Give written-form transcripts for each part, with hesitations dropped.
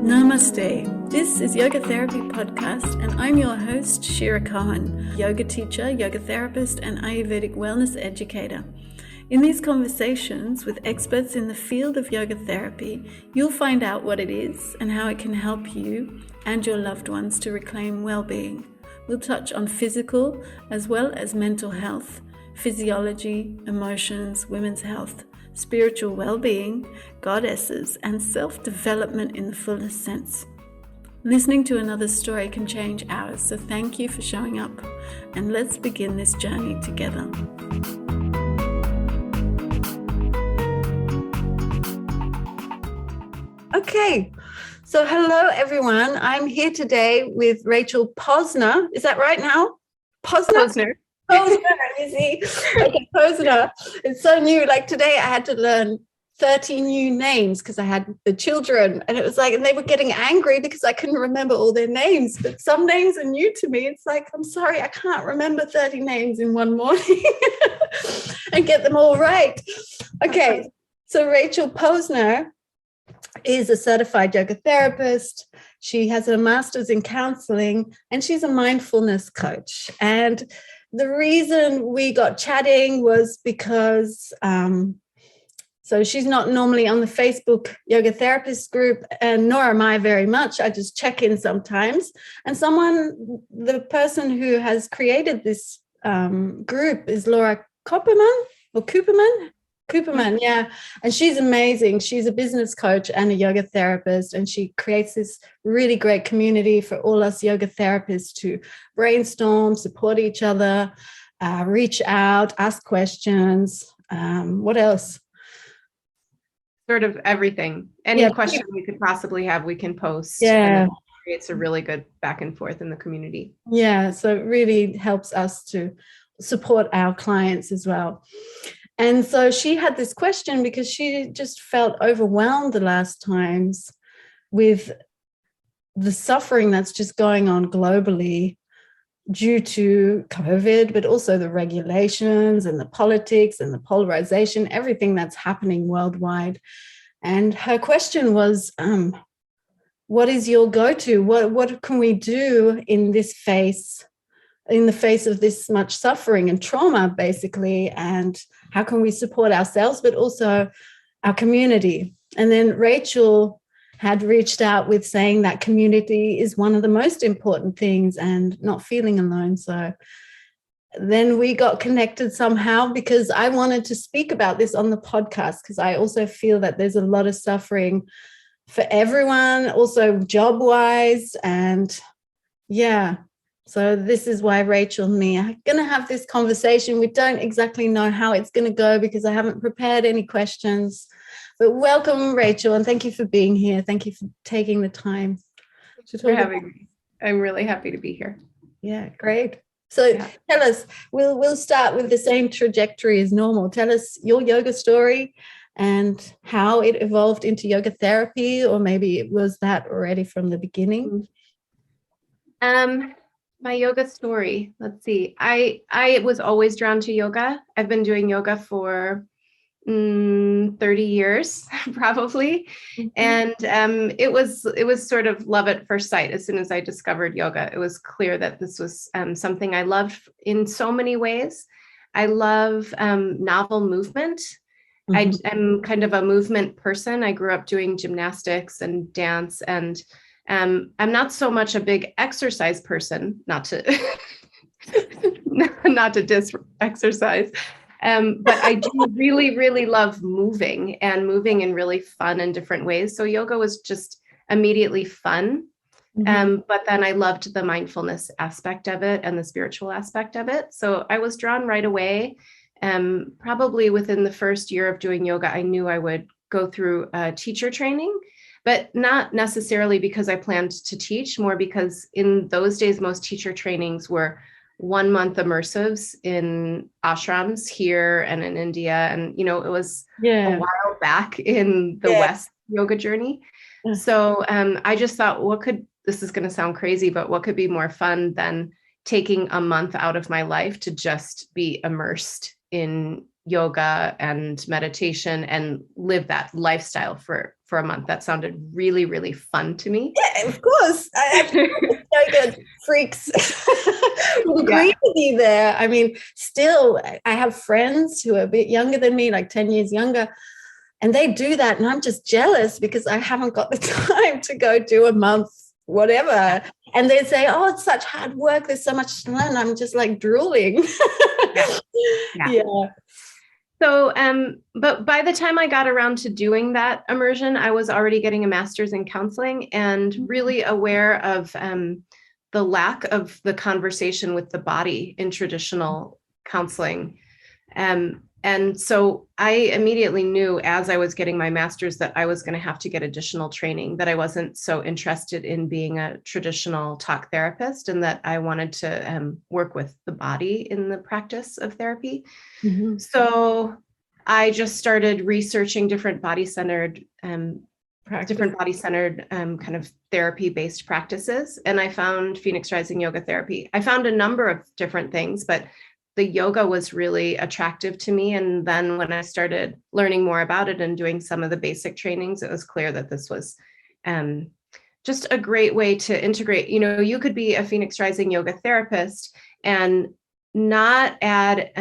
Namaste. This is Yoga Therapy Podcast, and I'm your host, Shira, yoga teacher, yoga therapist, and Ayurvedic wellness educator. In these conversations with experts in the field of yoga therapy, you'll find out what it is and how it can help you and your loved ones to reclaim well-being. We'll touch on physical as well as mental health, physiology, emotions, women's health, spiritual well-being, goddesses, and self-development in the fullest sense. Listening to another story can change ours, so thank you for showing up, and let's begin this journey together. Okay, so hello everyone. I'm here today with Rachel Posner. Is that right now? Posner. Posner, you see? Okay, Posner. It's so new. Like today I had to learn 30 new names because I had the children, and it was like, and they were getting angry because I couldn't remember all their names, but some names are new to me. It's like, I'm sorry, I can't remember 30 names in one morning and get them all right. Okay, so Rachel Posner is a certified yoga therapist. She has a master's in counselling, and she's a mindfulness coach. And the reason we got chatting was because, so she's not normally on the Facebook yoga therapist group, and nor am I very much. I just check in sometimes. And the person who has created this group is Laura Copperman or Copperman, yeah. And she's amazing. She's a business coach and a yoga therapist, and she creates this really great community for all us yoga therapists to brainstorm, support each other, reach out, ask questions. What else? Sort of everything. Any question we could possibly have, we can post. Yeah. And it creates a really good back and forth in the community. Yeah. So it really helps us to support our clients as well. And so she had this question because she just felt overwhelmed the last times with the suffering that's just going on globally due to COVID, but also the regulations and the politics and the polarization, everything that's happening worldwide. And her question was, what is your go-to? What can we do in the face of this much suffering and trauma, basically, and how can we support ourselves, but also our community? And then Rachel had reached out with saying that community is one of the most important things and not feeling alone. So then we got connected somehow because I wanted to speak about this on the podcast because I also feel that there's a lot of suffering for everyone, also job-wise, and yeah. So this is why Rachel and me are going to have this conversation. We don't exactly know how it's going to go because I haven't prepared any questions. But welcome, Rachel, and thank you for being here. Thank you for taking the time to talk. For having me. I'm really happy to be here. Yeah, great. So Tell us, we'll start with the same trajectory as normal. Tell us your yoga story and how it evolved into yoga therapy, or maybe it was that already from the beginning. My yoga story. Let's see. I was always drawn to yoga. I've been doing yoga for 30 years, probably. Mm-hmm. And it was sort of love at first sight. As soon as I discovered yoga, it was clear that this was something I loved in so many ways. I love novel movement. Mm-hmm. I'm kind of a movement person. I grew up doing gymnastics and dance, and I'm not so much a big exercise person, not to diss exercise, but I do really, really love moving in really fun and different ways. So yoga was just immediately fun. Mm-hmm. But then I loved the mindfulness aspect of it and the spiritual aspect of it. So I was drawn right away. Probably within the first year of doing yoga, I knew I would go through teacher training. But not necessarily because I planned to teach, more because in those days, most teacher trainings were 1 month immersives in ashrams here and in India. And, it was a while back in the West yoga journey. Yeah. So I just thought, this is going to sound crazy, but what could be more fun than taking a month out of my life to just be immersed in yoga and meditation and live that lifestyle for a month. That sounded really, really fun to me. Yeah, of course. Yoga freaks will agree with you there. I mean, still, I have friends who are a bit younger than me, like 10 years younger, and they do that. And I'm just jealous because I haven't got the time to go do a month, whatever. And they say, oh, it's such hard work. There's so much to learn. I'm just like drooling. Yeah. So, but by the time I got around to doing that immersion, I was already getting a master's in counseling and really aware of the lack of the conversation with the body in traditional counseling. And so I immediately knew as I was getting my master's that I was going to have to get additional training, that I wasn't so interested in being a traditional talk therapist, and that I wanted to work with the body in the practice of therapy. Mm-hmm. So I just started researching different body-centered kind of therapy-based practices. And I found Phoenix Rising Yoga Therapy. I found a number of different things, but the yoga was really attractive to me. And then when I started learning more about it and doing some of the basic trainings, it was clear that this was just a great way to integrate. You know, you could be a Phoenix Rising yoga therapist and not add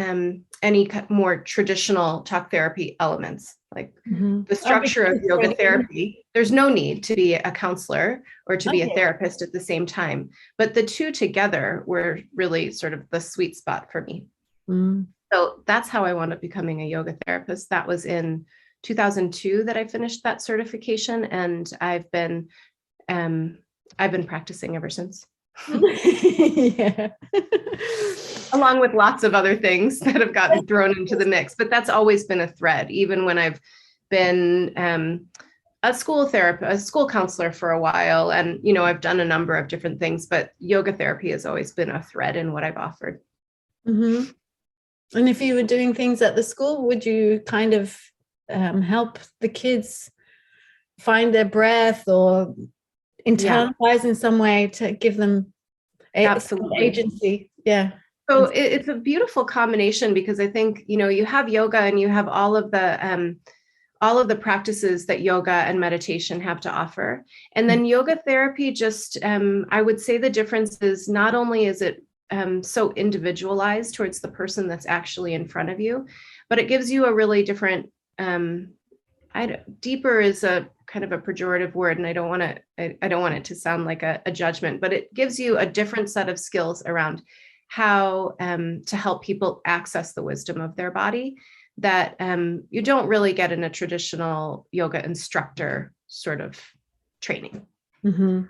any more traditional talk therapy elements, like the structure of yoga therapy. There's no need to be a counselor or to be a therapist at the same time, but the two together were really sort of the sweet spot for me. So that's how I wound up becoming a yoga therapist. That was in 2002 that I finished that certification, and I've been practicing ever since. Yeah. Along with lots of other things that have gotten thrown into the mix, but that's always been a thread, even when I've been a school therapist, a school counselor for a while. And, you know, I've done a number of different things, but yoga therapy has always been a thread in what I've offered. Mm-hmm. And if you were doing things at the school, would you kind of help the kids find their breath or internalize in some way to give them agency? Yeah. So it's a beautiful combination, because I think, you know, you have yoga and you have all of the practices that yoga and meditation have to offer. And then yoga therapy, just, I would say the difference is not only is it so individualized towards the person that's actually in front of you, but it gives you a really different, deeper is a kind of a pejorative word, and I don't want it to sound like a judgment, but it gives you a different set of skills around how to help people access the wisdom of their body that you don't really get in a traditional yoga instructor sort of training. Mm-hmm.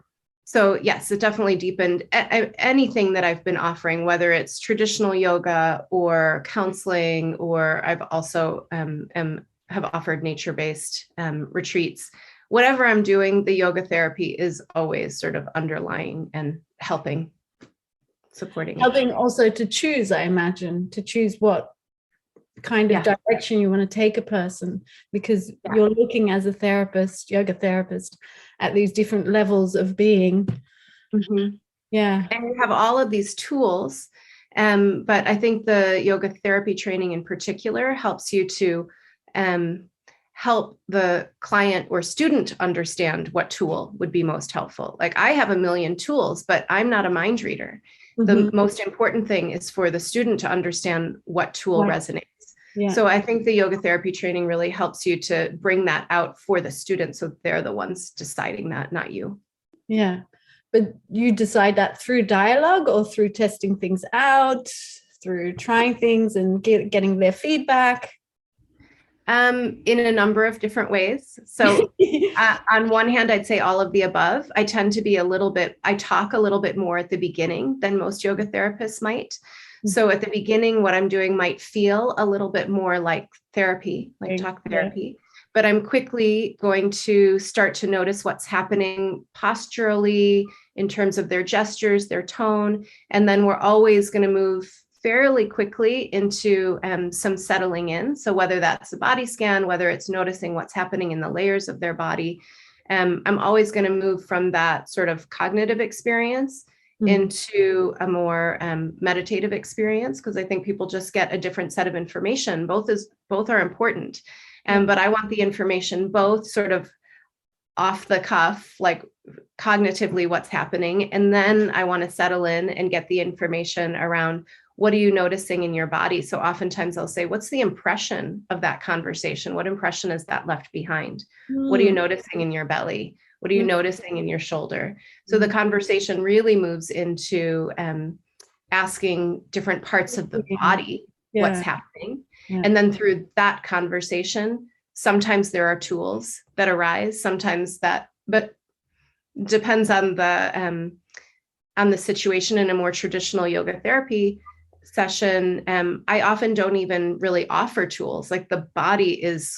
So yes, it definitely deepened anything that I've been offering, whether it's traditional yoga or counseling, or I've also have offered nature-based retreats. Whatever I'm doing, the yoga therapy is always sort of underlying and supporting it. Also to choose, I imagine, to choose what kind of direction you want to take a person, because you're looking as a therapist, yoga therapist, at these different levels of being. Mm-hmm. Yeah. And you have all of these tools, but I think the yoga therapy training in particular helps you to help the client or student understand what tool would be most helpful. Like, I have a million tools, but I'm not a mind reader. Mm-hmm. The most important thing is for the student to understand what tool resonates. Yeah. So I think the yoga therapy training really helps you to bring that out for the student, so they're the ones deciding that, not you. Yeah. But you decide that through dialogue or through testing things out, through trying things and getting their feedback? In a number of different ways. So on one hand, I'd say all of the above. I tend to be I talk a little bit more at the beginning than most yoga therapists might. So at the beginning, what I'm doing might feel a little bit more like therapy, like talk therapy, but I'm quickly going to start to notice what's happening posturally in terms of their gestures, their tone. And then we're always going to move fairly quickly into some settling in. So whether that's a body scan, whether it's noticing what's happening in the layers of their body, I'm always going to move from that sort of cognitive experience into a more meditative experience, because I think people just get a different set of information. Both are important. But I want the information both sort of off the cuff, like cognitively what's happening. And then I want to settle in and get the information around what are you noticing in your body? So oftentimes I'll say, what's the impression of that conversation? What impression is that left behind? What are you noticing in your belly? What are you noticing in your shoulder? So the conversation really moves into asking different parts of the body what's happening. And then through that conversation, sometimes there are tools that arise, sometimes but depends on the situation. In a more traditional yoga therapy session, I often don't even really offer tools. Like the body is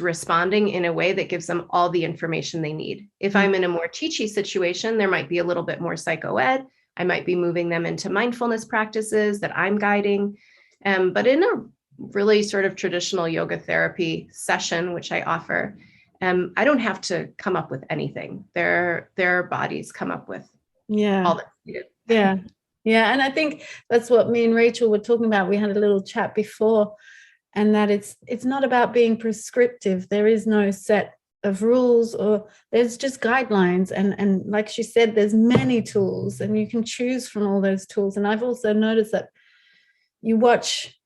responding in a way that gives them all the information they need. If I'm in a more teachy situation, there might be a little bit more psychoed. I might be moving them into mindfulness practices that I'm guiding. But in a really sort of traditional yoga therapy session, which I offer, I don't have to come up with anything. Their bodies come up with all that's needed. Yeah. And I think that's what me and Rachel were talking about. We had a little chat before, and that it's not about being prescriptive. There is no set of rules, or there's just guidelines. And like she said, there's many tools and you can choose from all those tools. And I've also noticed that you watch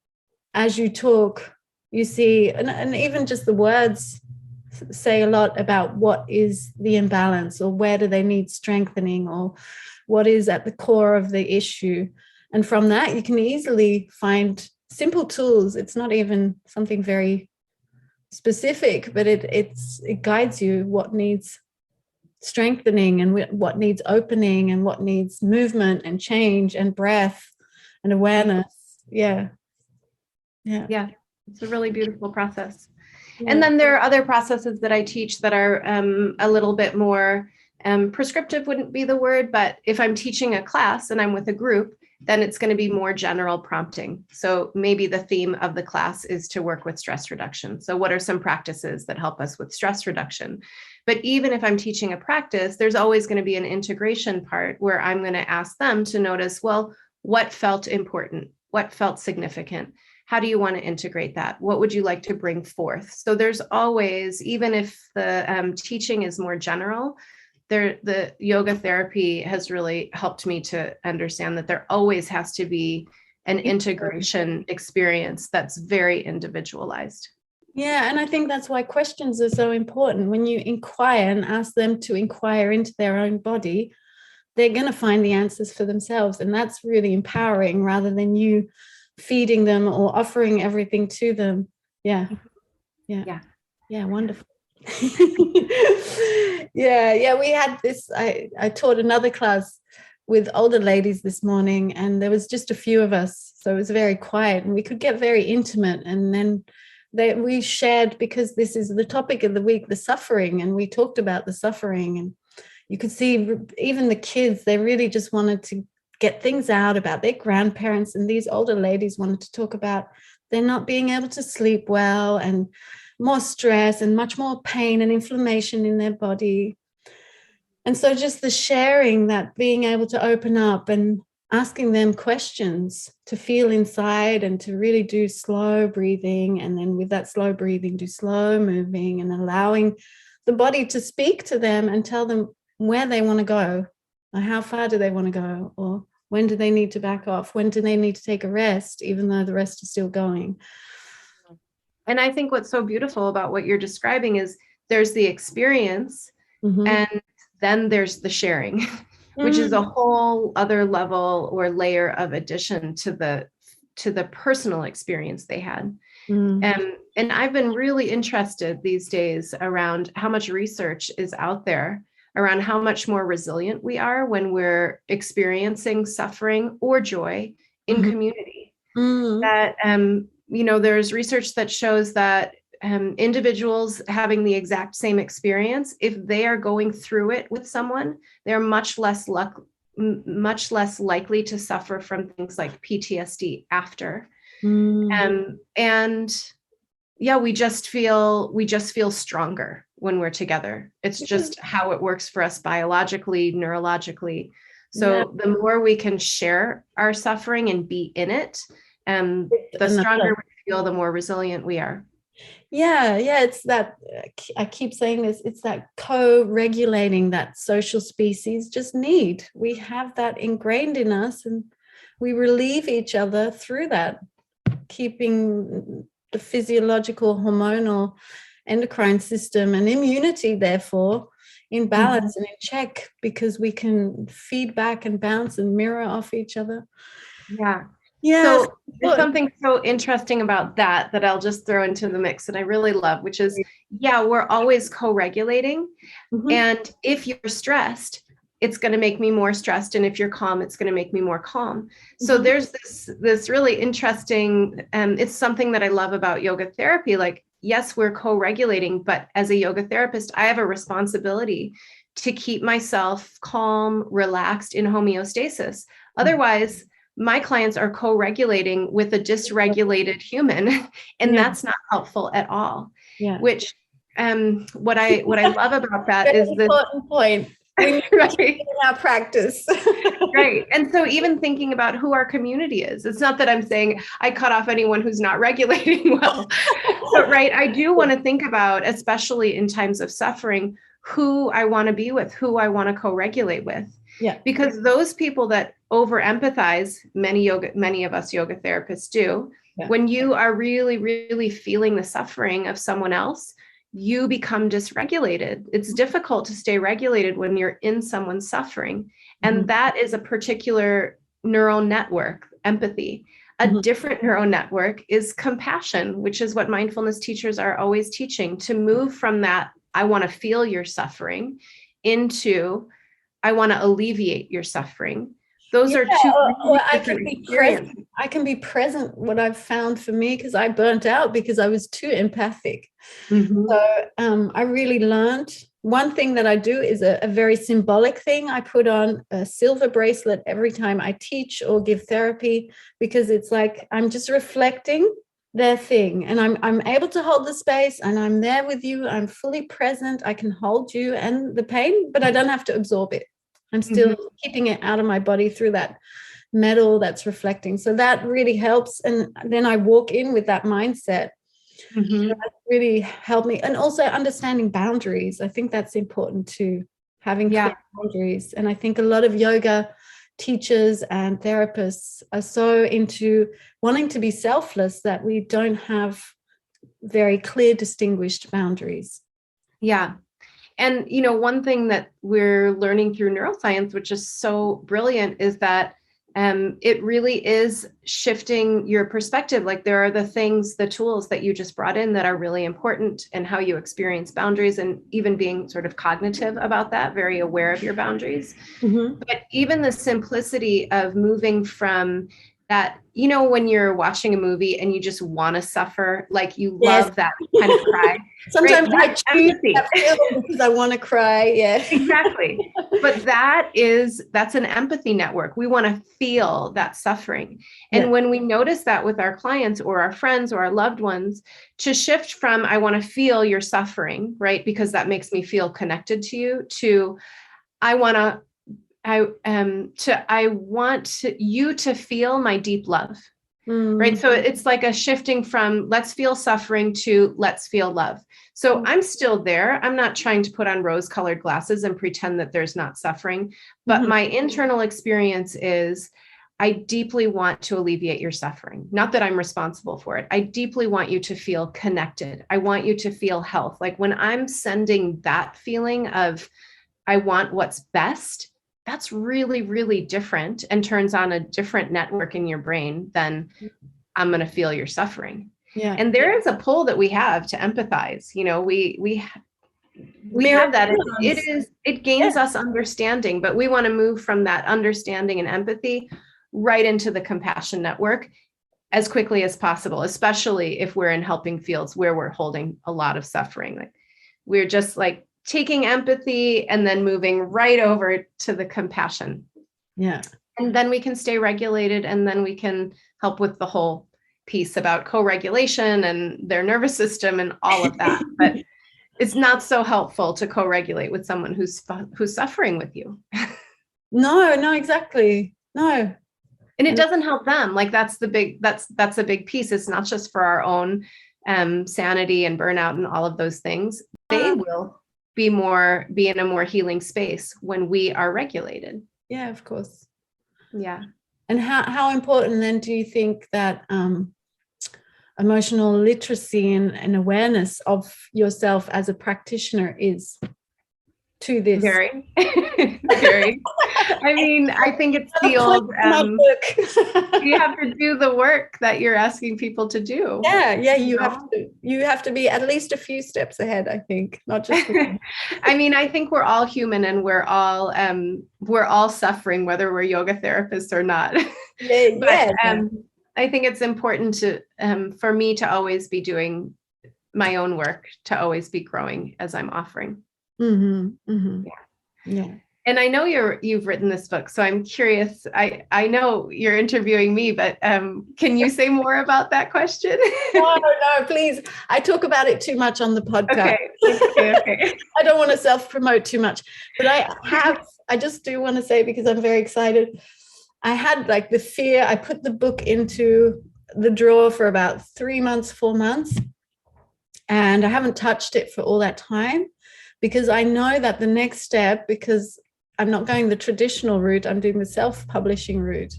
as you talk, you see, and even just the words say a lot about what is the imbalance, or where do they need strengthening, or what is at the core of the issue. And from that, you can easily find simple tools. It's not even something very specific, but it guides you what needs strengthening and what needs opening and what needs movement and change and breath and awareness. Yeah. It's a really beautiful process. And then there are other processes that I teach that are a little bit more prescriptive, wouldn't be the word, but if I'm teaching a class and I'm with a group, then it's going to be more general prompting. So maybe the theme of the class is to work with stress reduction. So what are some practices that help us with stress reduction? But even if I'm teaching a practice, there's always going to be an integration part where I'm going to ask them to notice, well, what felt important? What felt significant? How do you want to integrate that? What would you like to bring forth? So there's always, even if the teaching is more general, the yoga therapy has really helped me to understand that there always has to be an integration experience that's very individualized. Yeah, and I think that's why questions are so important. When you inquire and ask them to inquire into their own body, they're going to find the answers for themselves. And that's really empowering, rather than you feeding them or offering everything to them. Yeah, wonderful. We had this, I taught another class with older ladies this morning, and there was just a few of us, so it was very quiet and we could get very intimate. And then we shared, because this is the topic of the week, the suffering, and we talked about the suffering, and you could see even the kids, they really just wanted to get things out about their grandparents, and these older ladies wanted to talk about they're not being able to sleep well, and more stress and much more pain and inflammation in their body. And so just the sharing, that being able to open up and asking them questions to feel inside, and to really do slow breathing, and then with that slow breathing do slow moving, and allowing the body to speak to them and tell them where they want to go, or how far do they want to go, or when do they need to back off, when do they need to take a rest, even though the rest is still going. And I think what's so beautiful about what you're describing is there's the experience, and then there's the sharing, which is a whole other level or layer of addition to the personal experience they had. And I've been really interested these days around how much research is out there around how much more resilient we are when we're experiencing suffering or joy in community. That there's research that shows that individuals having the exact same experience, if they are going through it with someone, they're much less likely to suffer from things like PTSD after. We just feel stronger when we're together. It's just how it works for us biologically, neurologically. So the more we can share our suffering and be in it, the stronger we feel, the more resilient we are. Yeah, it's that, I keep saying this, it's that co-regulating that social species just need. We have that ingrained in us, and we relieve each other through that, keeping the physiological, hormonal, endocrine system and immunity, therefore, in balance and in check, because we can feed back and bounce and mirror off each other. Yeah. So there's something so interesting about that I'll just throw into the mix that I really love, which is, we're always co-regulating. And if you're stressed, it's going to make me more stressed. And if you're calm, it's going to make me more calm. So there's this really interesting, it's something that I love about yoga therapy. Like, yes, we're co-regulating, but as a yoga therapist, I have a responsibility to keep myself calm, relaxed, in homeostasis. Otherwise, my clients are co-regulating with a dysregulated human, and that's not helpful at all. Which, what I love about that is the important point. We right. In our practice. Right. And so even thinking about who our community is, it's not that I'm saying I cut off anyone who's not regulating well, but right, I do want to think about, especially in times of suffering, who I want to be with, who I want to co-regulate with. Because those people that over empathize, many of us yoga therapists do, when you are really, really feeling the suffering of someone else, you become dysregulated. It's difficult to stay regulated when you're in someone's suffering. And that is a particular neural network, empathy. A different neural network is compassion, which is what mindfulness teachers are always teaching, to move from that, I want to feel your suffering, into, I want to alleviate your suffering. Those are two really different experiences. I can be present. What I've found for me, because I burnt out because I was too empathic. So I really learned. One thing that I do is a very symbolic thing. I put on a silver bracelet every time I teach or give therapy, because it's like I'm just reflecting their thing, and I'm able to hold the space, and I'm there with you. I'm fully present. I can hold you and the pain, but I don't have to absorb it. I'm still keeping it out of my body through that metal that's reflecting. So that really helps. And then I walk in with that mindset. That really helped me. And also understanding boundaries. I think that's important too, having clear boundaries. And I think a lot of yoga teachers and therapists are so into wanting to be selfless that we don't have very clear, distinguished boundaries. And, one thing that we're learning through neuroscience, which is so brilliant, is that it really is shifting your perspective. Like, there are the tools that you just brought in that are really important, and how you experience boundaries, and even being sort of cognitive about that, very aware of your boundaries. But even the simplicity of moving from that, when you're watching a movie and you just want to suffer, like you love that kind of cry. Sometimes I choose that feeling because I want to cry. Exactly. But that's an empathy network. We want to feel that suffering. And when we notice that with our clients or our friends or our loved ones, to shift from, I want to feel your suffering, right? Because that makes me feel connected to you, to, I want you to feel my deep love, right? So it's like a shifting from let's feel suffering to let's feel love. So I'm still there. I'm not trying to put on rose-colored glasses and pretend that there's not suffering, but my internal experience is, I deeply want to alleviate your suffering. Not that I'm responsible for it. I deeply want you to feel connected. I want you to feel health. Like, when I'm sending that feeling of, I want what's best, that's really, really different, and turns on a different network in your brain than, I'm going to feel your suffering. And there is a pull that we have to empathize. We have that. It gains us understanding, but we want to move from that understanding and empathy right into the compassion network as quickly as possible, especially if we're in helping fields where we're holding a lot of suffering. Like, we're just like taking empathy and then moving right over to the compassion. And then we can stay regulated, and then we can help with the whole piece about co-regulation and their nervous system and all of that. But it's not so helpful to co-regulate with someone who's suffering with you. No, exactly. No. And it doesn't help them. Like that's a big piece. It's not just for our own sanity and burnout and all of those things. They will be in a more healing space when we are regulated. Yeah, of course. Yeah. And how important then do you think that emotional literacy and awareness of yourself as a practitioner is to this? Very, very. I mean, I think it's the old, you have to do the work that you're asking people to do. Yeah, you have to be at least a few steps ahead, I think, not just I mean, I think we're all human and we're all suffering, whether we're yoga therapists or not. But I think it's important to for me to always be doing my own work, to always be growing as I'm offering. Yeah. And I know you've written this book, so I'm curious. I know you're interviewing me, but can you say more about that question? No, please. I talk about it too much on the podcast. Okay. I don't want to self-promote too much, but I just do want to say, because I'm very excited. I had like the fear. I put the book into the drawer for about 3 months, 4 months, and I haven't touched it for all that time, because I know that the next step, because I'm not going the traditional route, I'm doing the self-publishing route,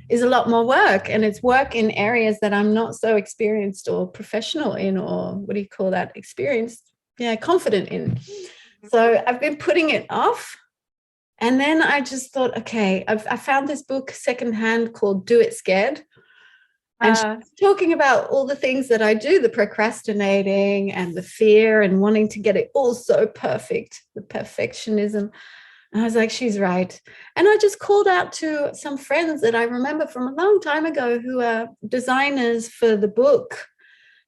is a lot more work. And it's work in areas that I'm not so experienced or professional in, or what do you call that? Experienced, confident in. So I've been putting it off. And then I just thought, okay, I found this book secondhand called Do It Scared. And she's talking about all the things that I do, the procrastinating and the fear and wanting to get it all so perfect, the perfectionism. And I was like, she's right. And I just called out to some friends that I remember from a long time ago who are designers for the book.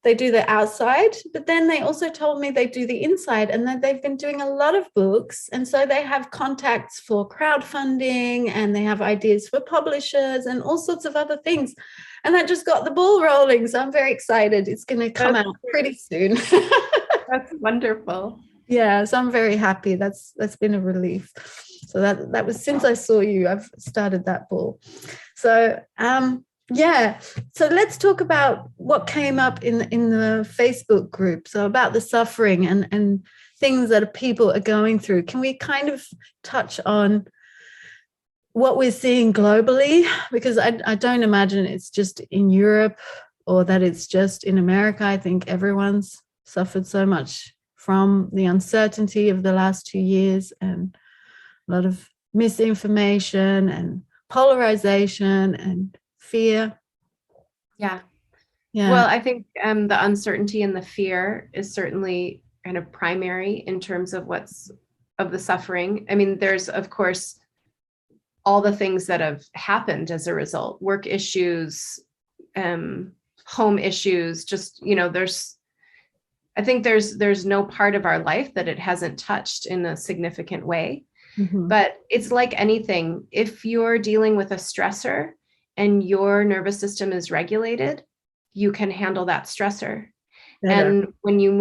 They do the outside, but then they also told me they do the inside, and that they've been doing a lot of books. And so they have contacts for crowdfunding, and they have ideas for publishers and all sorts of other things. And that just got the ball rolling. So I'm very excited. It's going to come out pretty soon. That's wonderful. Yeah, so I'm very happy. That's been a relief. So that was, since I saw you, I've started that ball. So so let's talk about what came up in the Facebook group. So about the suffering and things that people are going through. Can we kind of touch on what we're seeing globally? Because I don't imagine it's just in Europe or that it's just in America. I think everyone's suffered so much from the uncertainty of the last 2 years, and a lot of misinformation and polarization and fear. Yeah. Well, I think the uncertainty and the fear is certainly kind of primary in terms of of the suffering. I mean, there's, of course, all the things that have happened as a result, work issues, home issues, just, I think there's no part of our life that it hasn't touched in a significant way. Mm-hmm. But it's like anything. If you're dealing with a stressor and your nervous system is regulated, you can handle that stressor. Better. And when you're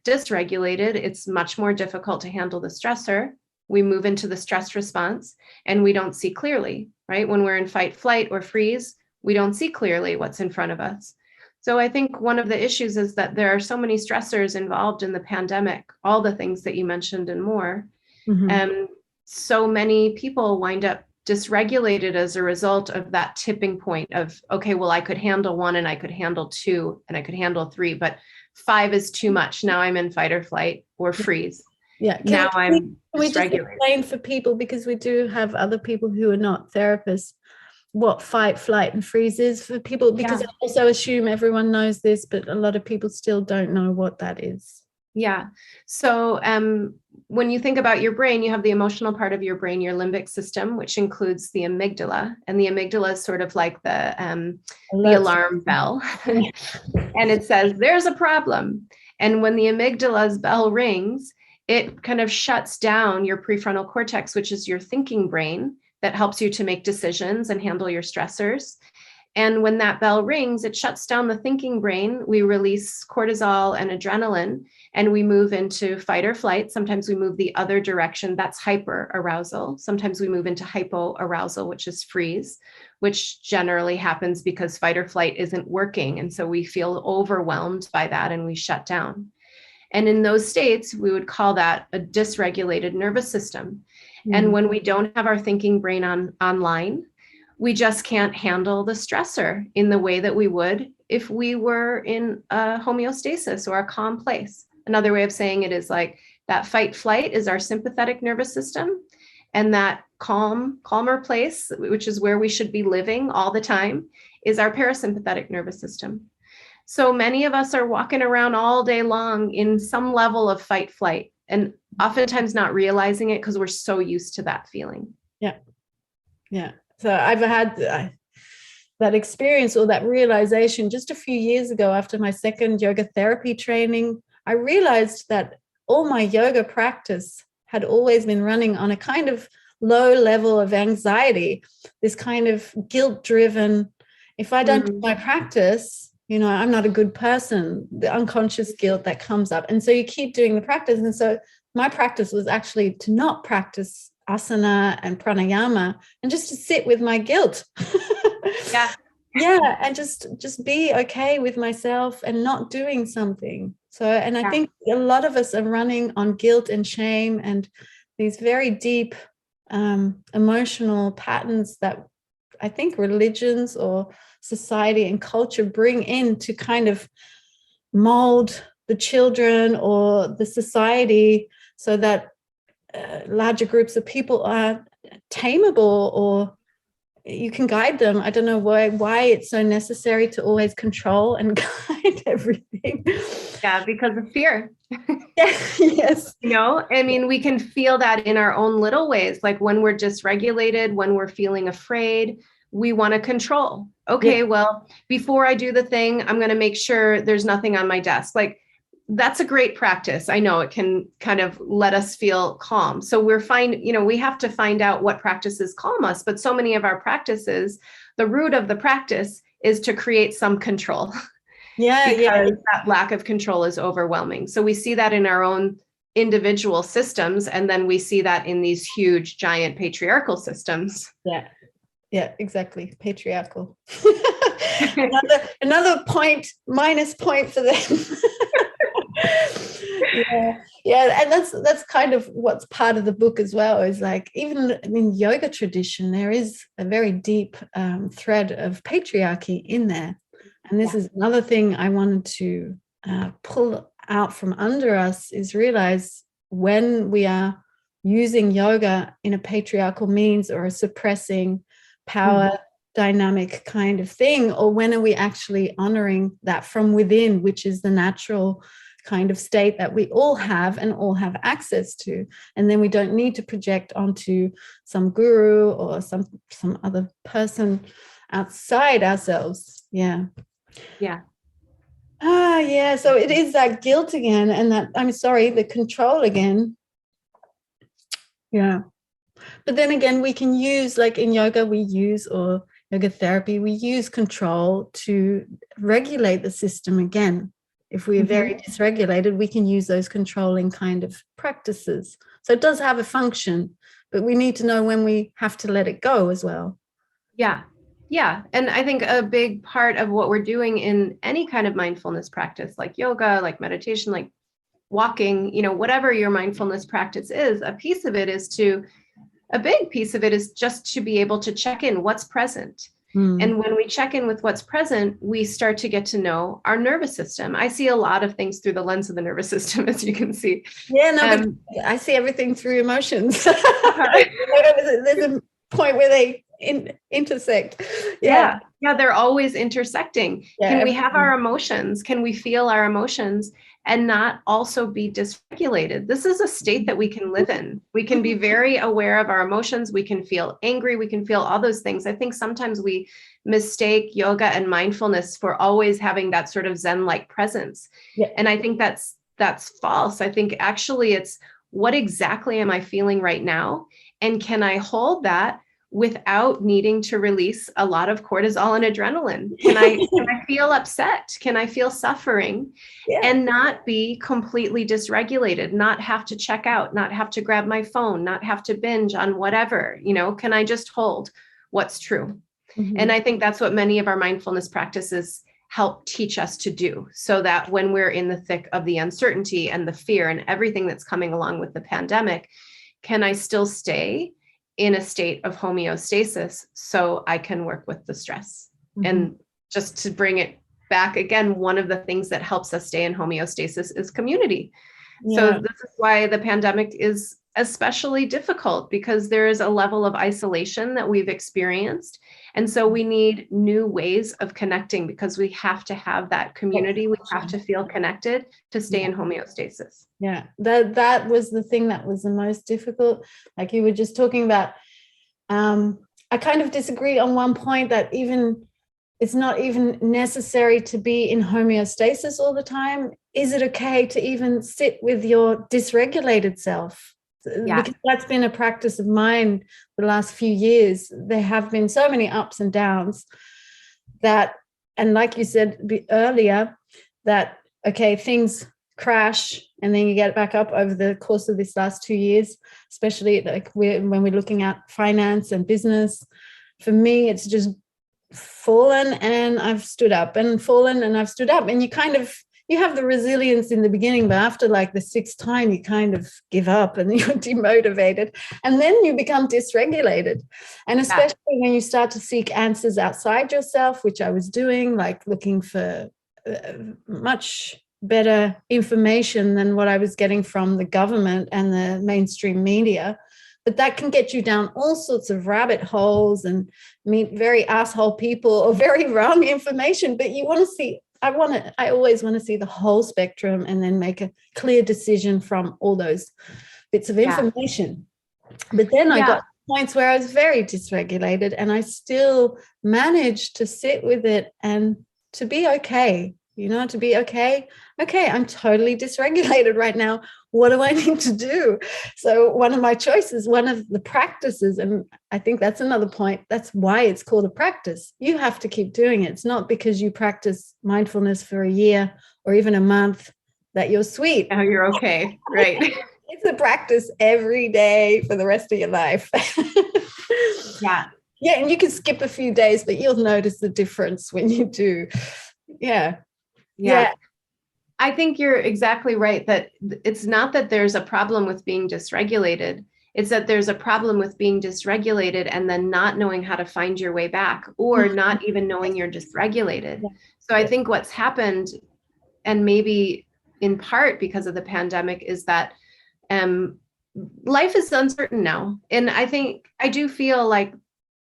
dysregulated, it's much more difficult to handle the stressor. We move into the stress response and we don't see clearly, right? When we're in fight, flight, or freeze, we don't see clearly what's in front of us. So I think one of the issues is that there are so many stressors involved in the pandemic, all the things that you mentioned and more. Mm-hmm. So many people wind up dysregulated as a result of that tipping point of, okay, well, I could handle 1 and I could handle 2 and I could handle 3, but 5 is too much. Now I'm in fight or flight or freeze. Yeah. Can we just explain for people, because we do have other people who are not therapists, what fight, flight, and freeze is for people, because I also assume everyone knows this, but a lot of people still don't know what that is. Yeah. So when you think about your brain, you have the emotional part of your brain, your limbic system, which includes the amygdala. And the amygdala is sort of like the alarm bell. And it says, there's a problem. And when the amygdala's bell rings, it kind of shuts down your prefrontal cortex, which is your thinking brain that helps you to make decisions and handle your stressors. And when that bell rings, it shuts down the thinking brain. We release cortisol and adrenaline, and we move into fight or flight. Sometimes we move the other direction. That's hyper arousal. Sometimes we move into hypo arousal, which is freeze, which generally happens because fight or flight isn't working. And so we feel overwhelmed by that and we shut down. And in those states, we would call that a dysregulated nervous system. And when we don't have our thinking brain online, we just can't handle the stressor in the way that we would if we were in a homeostasis or a calm place. Another way of saying it is like that fight flight is our sympathetic nervous system, and that calmer place, which is where we should be living all the time, is our parasympathetic nervous system. So many of us are walking around all day long in some level of fight flight, and oftentimes not realizing it because we're so used to that feeling. Yeah. Yeah. So I've had that experience or that realization just a few years ago after my second yoga therapy training. I realized that all my yoga practice had always been running on a kind of low level of anxiety, this kind of guilt-driven, if I don't do my practice, I'm not a good person, the unconscious guilt that comes up. And so you keep doing the practice. And so my practice was actually to not practice asana and pranayama and just to sit with my guilt. Yeah, and just be okay with myself and not doing something. So, and I think a lot of us are running on guilt and shame and these very deep emotional patterns that I think religions or society and culture bring in to kind of mold the children or the society so that larger groups of people are tameable, or you can guide them. I don't know why it's so necessary to always control and guide everything. Yeah, because of fear. Yes. I mean, we can feel that in our own little ways, like when we're dysregulated, when we're feeling afraid, we want to control. Okay, well, before I do the thing, I'm going to make sure there's nothing on my desk. Like, that's a great practice. I know it can kind of let us feel calm. So we have to find out what practices calm us. But so many of our practices, the root of the practice is to create some control. Because that lack of control is overwhelming. So we see that in our own individual systems, and then we see that in these huge, giant patriarchal systems. Yeah, exactly. Patriarchal. another minus point for them. And that's kind of what's part of the book as well, is like, even in yoga tradition, there is a very deep thread of patriarchy in there. And this is another thing I wanted to pull out from under us, is realize when we are using yoga in a patriarchal means or a suppressing power dynamic kind of thing, or when are we actually honoring that from within, which is the natural kind of state that we all have and all have access to, and then we don't need to project onto some guru or some other person outside ourselves. So it is that guilt again, and that, the control again. But then again, we can use, like in yoga, or yoga therapy, we use control to regulate the system again. If we are very dysregulated, we can use those controlling kind of practices. So it does have a function, but we need to know when we have to let it go as well. Yeah. And I think a big part of what we're doing in any kind of mindfulness practice, like yoga, like meditation, like walking, whatever your mindfulness practice is, a big piece of it is just to be able to check in what's present. And when we check in with what's present, we start to get to know our nervous system. I see a lot of things through the lens of the nervous system, as you can see. I see everything through emotions. There's a point where they intersect. They're always intersecting. Can we have our emotions? Can we feel our emotions and not also be dysregulated? This is a state that we can live in. We can be very aware of our emotions. We can feel angry. We can feel all those things. I think sometimes we mistake yoga and mindfulness for always having that sort of Zen-like presence. And I think that's false. I think actually it's, what exactly am I feeling right now? And can I hold that without needing to release a lot of cortisol and adrenaline? Can I feel upset? Can I feel suffering? Yeah. And not be completely dysregulated, not have to check out, not have to grab my phone, not have to binge on whatever, can I just hold what's true? Mm-hmm. And I think that's what many of our mindfulness practices help teach us to do, so that when we're in the thick of the uncertainty and the fear and everything that's coming along with the pandemic, can I still stay in a state of homeostasis so I can work with the stress? Mm-hmm. And just to bring it back again, one of the things that helps us stay in homeostasis is community. Yeah. So this is why the pandemic is especially difficult, because there is a level of isolation that we've experienced. And so we need new ways of connecting, because we have to have that community. We have to feel connected to stay in homeostasis. Yeah, that was the thing that was the most difficult. Like you were just talking about, I kind of disagree on one point, that it's not even necessary to be in homeostasis all the time. Is it okay to even sit with your dysregulated self? Yeah. Because that's been a practice of mine the last few years. There have been so many ups and downs that, and like you said earlier, that, okay, things crash and then you get back up over the course of this last 2 years, especially like when we're looking at finance and business. For me, it's just fallen and I've stood up, and fallen and I've stood up. And you have the resilience in the beginning, but after like the sixth time, you kind of give up and you're demotivated, and then you become dysregulated. And especially when you start to seek answers outside yourself, which I was doing, like looking for much better information than what I was getting from the government and the mainstream media. But that can get you down all sorts of rabbit holes and meet very asshole people or very wrong information. But you want to see, I always want to see the whole spectrum and then make a clear decision from all those bits of information. But then I got points where I was very dysregulated, and I still managed to sit with it and to be okay, to be okay. Okay, I'm totally dysregulated right now. What do I need to do? So one of my choices, one of the practices, and I think that's another point, that's why it's called a practice. You have to keep doing it. It's not because you practice mindfulness for a year or even a month that you're sweet. Now you're okay, right? It's a practice every day for the rest of your life. Yeah. Yeah, and you can skip a few days, but you'll notice the difference when you do. Yeah. I think you're exactly right, that it's not that there's a problem with being dysregulated. It's that there's a problem with being dysregulated and then not knowing how to find your way back, or not even knowing you're dysregulated. Yeah. So I think what's happened, and maybe in part because of the pandemic, is that life is uncertain now. And I do feel like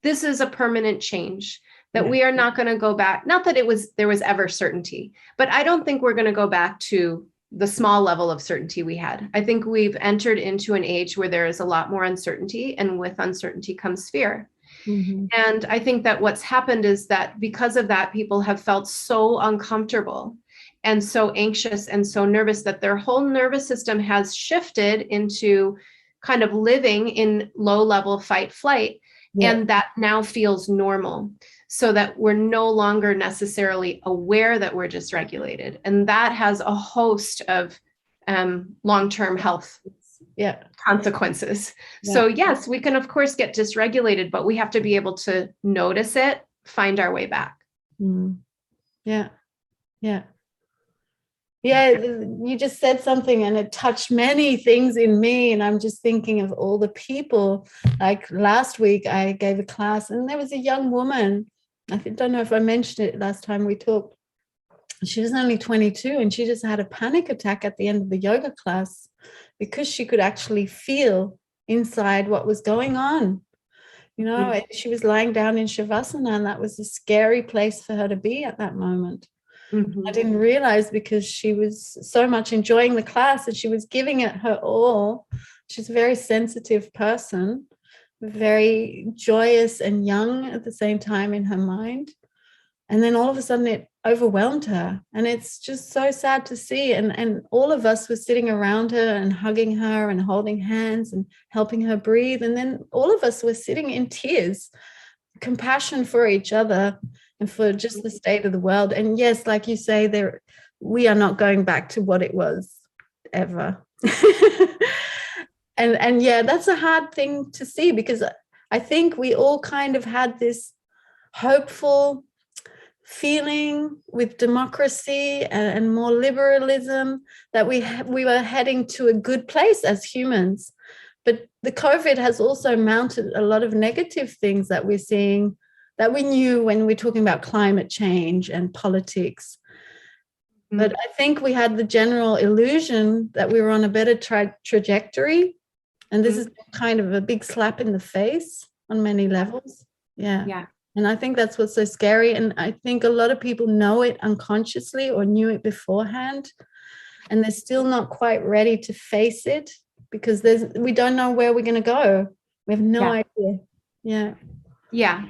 this is a permanent change, that we are not going to go back. Not that there was ever certainty, but I don't think we're going to go back to the small level of certainty we had. I think we've entered into an age where there is a lot more uncertainty, and with uncertainty comes fear. Mm-hmm. And I think that what's happened is that because of that, people have felt so uncomfortable and so anxious and so nervous that their whole nervous system has shifted into kind of living in low-level fight flight. Yeah. And that now feels normal, so that we're no longer necessarily aware that we're dysregulated. And that has a host of long-term health consequences. Yeah. So yes, we can of course get dysregulated, but we have to be able to notice it, find our way back. Mm. Yeah. Yeah. Yeah, you just said something and it touched many things in me. And I'm just thinking of all the people. Like last week, I gave a class and there was a young woman. Don't know if I mentioned it last time we talked. She was only 22 and she just had a panic attack at the end of the yoga class because she could actually feel inside what was going on. Mm-hmm. She was lying down in Shavasana, and that was a scary place for her to be at that moment. Mm-hmm. I didn't realize, because she was so much enjoying the class and she was giving it her all. She's a very sensitive person, very joyous and young at the same time in her mind. And then all of a sudden it overwhelmed her. And it's just so sad to see. And all of us were sitting around her and hugging her and holding hands and helping her breathe. And then all of us were sitting in tears, compassion for each other and for just the state of the world. And yes, like you say, we are not going back to what it was ever. and yeah, that's a hard thing to see, because I think we all kind of had this hopeful feeling with democracy and more liberalism that we were heading to a good place as humans. But the COVID has also mounted a lot of negative things that we're seeing that we knew when we're talking about climate change and politics. Mm-hmm. But I think we had the general illusion that we were on a better trajectory. And this is kind of a big slap in the face on many levels. Yeah. And I think that's what's so scary. And I think a lot of people know it unconsciously or knew it beforehand, and they're still not quite ready to face it because we don't know where we're going to go. We have no idea. Yeah.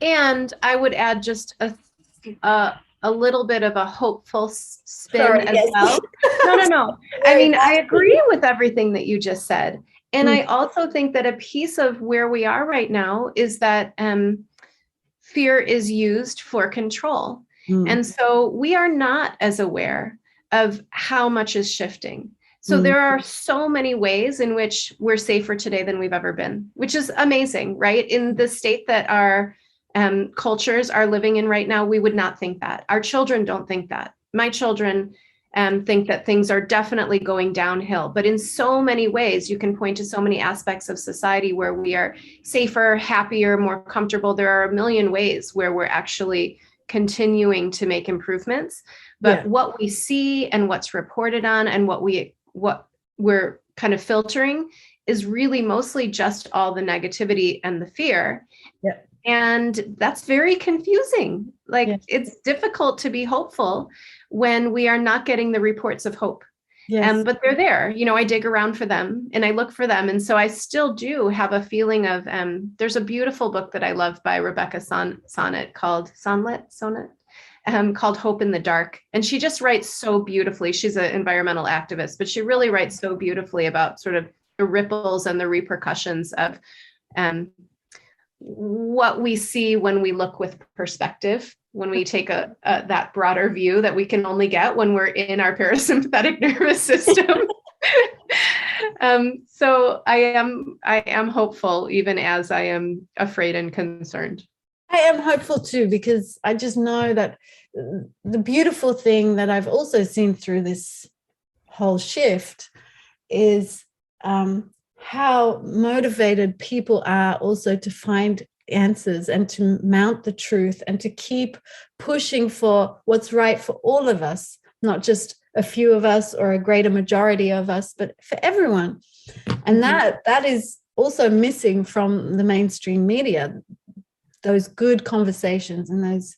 And I would add just a little bit of a hopeful spin as well. No. I mean, I agree with everything that you just said. And I also think that a piece of where we are right now is that fear is used for control. And so we are not as aware of how much is shifting. So there are so many ways in which we're safer today than we've ever been, which is amazing, right? In the state that our cultures are living in right now, we would not think that. Our children don't think that. My children think that things are definitely going downhill. But in so many ways, you can point to so many aspects of society where we are safer, happier, more comfortable. There are a million ways where we're actually continuing to make improvements. But what we see and what's reported on and what we're kind of filtering is really mostly just all the negativity and the fear. And that's very confusing. It's difficult to be hopeful when we are not getting the reports of hope. But they're there. You know, I dig around for them and I look for them. And so I still do have a feeling of, there's a beautiful book that I love by Rebecca Sonnet called Hope in the Dark. And she just writes so beautifully. She's an environmental activist, but she really writes so beautifully about sort of the ripples and the repercussions of what we see when we look with perspective, when we take that broader view that we can only get when we're in our parasympathetic nervous system. So I am hopeful, even as I am afraid and concerned. I am hopeful too, because I just know that the beautiful thing that I've also seen through this whole shift is how motivated people are also to find answers and to mount the truth and to keep pushing for what's right for all of us, not just a few of us or a greater majority of us, but for everyone. And that is also missing from the mainstream media, those good conversations and those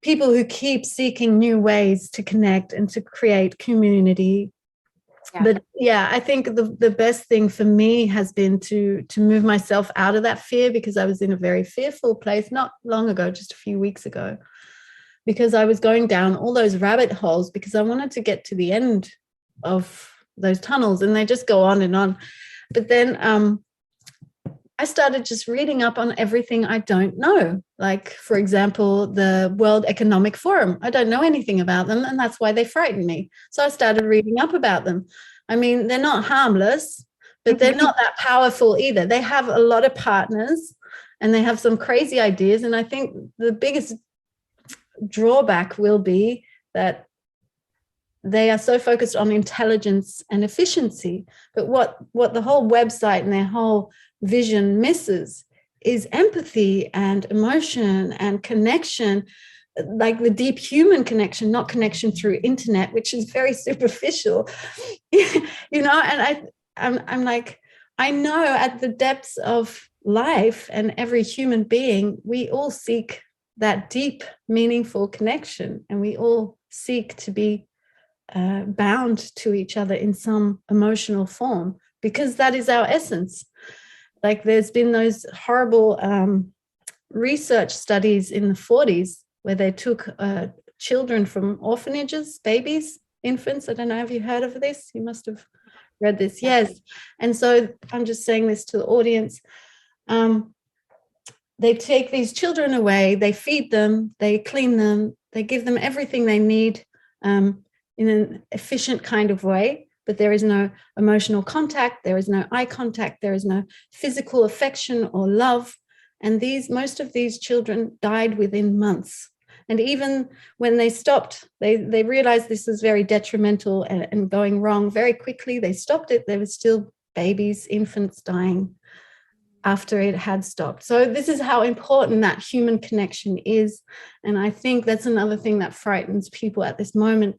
people who keep seeking new ways to connect and to create community. But I think the best thing for me has been to move myself out of that fear, because I was in a very fearful place not long ago, just a few weeks ago, because I was going down all those rabbit holes because I wanted to get to the end of those tunnels, and they just go on and on. But then I started just reading up on everything I don't know. Like, for example, the World Economic Forum. I don't know anything about them, and that's why they frighten me. So I started reading up about them. I mean, they're not harmless, but they're not that powerful either. They have a lot of partners, and they have some crazy ideas. And I think the biggest drawback will be that they are so focused on intelligence and efficiency. But what the whole website and their whole vision misses is empathy and emotion and connection, like the deep human connection, not connection through internet, which is very superficial. And I'm like, I know at the depths of life and every human being, we all seek that deep, meaningful connection, and we all seek to be bound to each other in some emotional form, because that is our essence. Like, there's been those horrible research studies in the 40s where they took children from orphanages, babies, infants. I don't know, have you heard of this? You must have read this. Yes. And so I'm just saying this to the audience. They take these children away, they feed them, they clean them, they give them everything they need in an efficient kind of way, but there is no emotional contact, there is no eye contact, there is no physical affection or love. And most of these children died within months. And even when they stopped, they realized this was very detrimental and going wrong very quickly. They stopped it. There were still babies, infants dying after it had stopped. So this is how important that human connection is. And I think that's another thing that frightens people at this moment.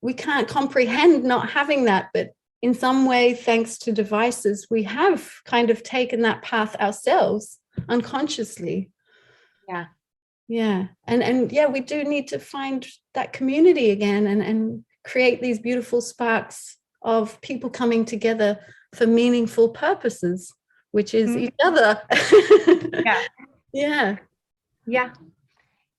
We can't comprehend not having that, but in some way, thanks to devices, we have kind of taken that path ourselves unconsciously. Yeah. Yeah. And yeah, we do need to find that community again and create these beautiful sparks of people coming together for meaningful purposes, which is each other. Yeah. Yeah. Yeah.